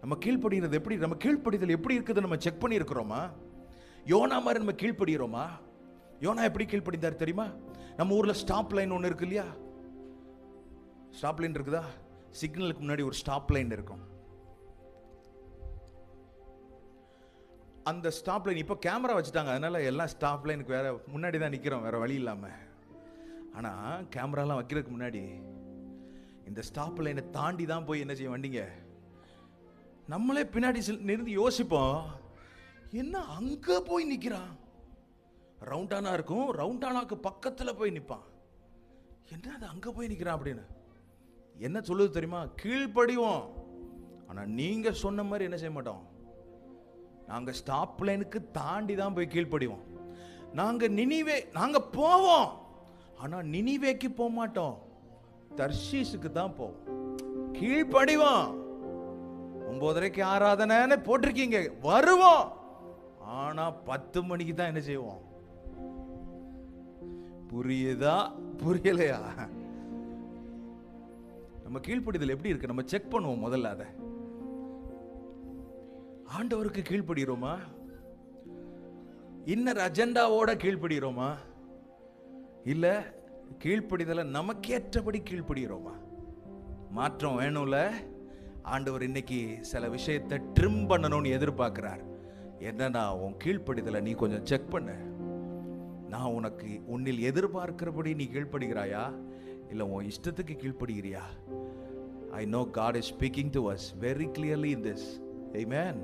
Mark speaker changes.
Speaker 1: நம்ம கீழ்ப்படுகிறது எப்படி, நம்ம கீழ்ப்படிதல் எப்படி இருக்குது நம்ம செக் பண்ணி இருக்கிறோமா? யோனா மாதிரி நம்ம கீழ்ப்படுகிறோமா? யோனா எப்படி கீழ்ப்படிந்தார் தெரியுமா? நம்ம ஊர்ல ஸ்டாப் லைன் ஒன்று இருக்கு இல்லையா? ஸ்டாப் லைன் இருக்குதா? சிக்னலுக்கு முன்னாடி ஒரு ஸ்டாப் லைன் இருக்கும். அந்த ஸ்டாப் லைன் இப்போ கேமரா வச்சுட்டாங்க, அதனால எல்லாம் ஸ்டாப் லைனுக்கு வேற முன்னாடி தான் நிற்கிறோம், வேற வழி இல்லாமல். ஆனால் கேமராலாம் வைக்கிறதுக்கு முன்னாடி இந்த ஸ்டாப் லைனை தாண்டி தான் போய் என்ன செய்ய வண்டிங்க. நம்மளே பின்னாடி நிறுத்தி யோசிப்போம், என்ன அங்கே போய் நிற்கிறான், ரவுண்டானா இருக்கும், ரவுண்டானாக்கு பக்கத்தில் போய் நிற்பான், என்ன அது அங்கே போய் நிற்கிறான் அப்படின்னு. என்ன சொல்லுது தெரியுமா? கீழ்ப்படிவோம். ஆனால் நீங்கள் சொன்ன மாதிரி என்ன செய்ய மாட்டோம், நாங்கள் ஸ்டாப் லைனுக்கு தாண்டி தான் போய் கீழ்ப்படிவோம். நாங்கள் போவோம், ஆனால் நினிவேக்கு போக மாட்டோம், தர்ஷீஸுக்கு தான் போவோம். கீழ்ப்படிவோம். 9:30க்கு ஆராதனை போட்டிருக்கீங்க, வருவோம். ஆனா 10 மணிக்கு தான் என்ன செய்வோம். புரியுதா புரியலையா? நம்ம கீழ்ப்படிதல் எப்படி இருக்கு நம்ம செக் பண்ணுவோம் முதல்ல. அதை ஆண்டவருக்கு கீழ்ப்படுகிறோமா? இன்னர் அஜெண்டாவோட கீழ்ப்படுகிறோமா? இல்ல கீழ்ப்படிதலை நமக்கேற்றபடி கீழ்ப்படுகிறோமா? மாற்றம் வேணும்ல. ஆண்டவர் இன்னைக்கு சில விஷயத்தை ட்ரிம் பண்ணணும்னு எதிர்பார்க்கிறார். என்னன்னா, உன் கீழ்ப்படிதலை நீ கொஞ்சம் செக் பண்ணு. நான் உனக்கு உன்னில் எதிர்பார்க்கிறபடி நீ கீழ்ப்படுகிறாயா, இல்ல உன் இஷ்டத்துக்கு கீழ்ப்படுகிறியா? I know God is speaking to us very clearly in this. Amen.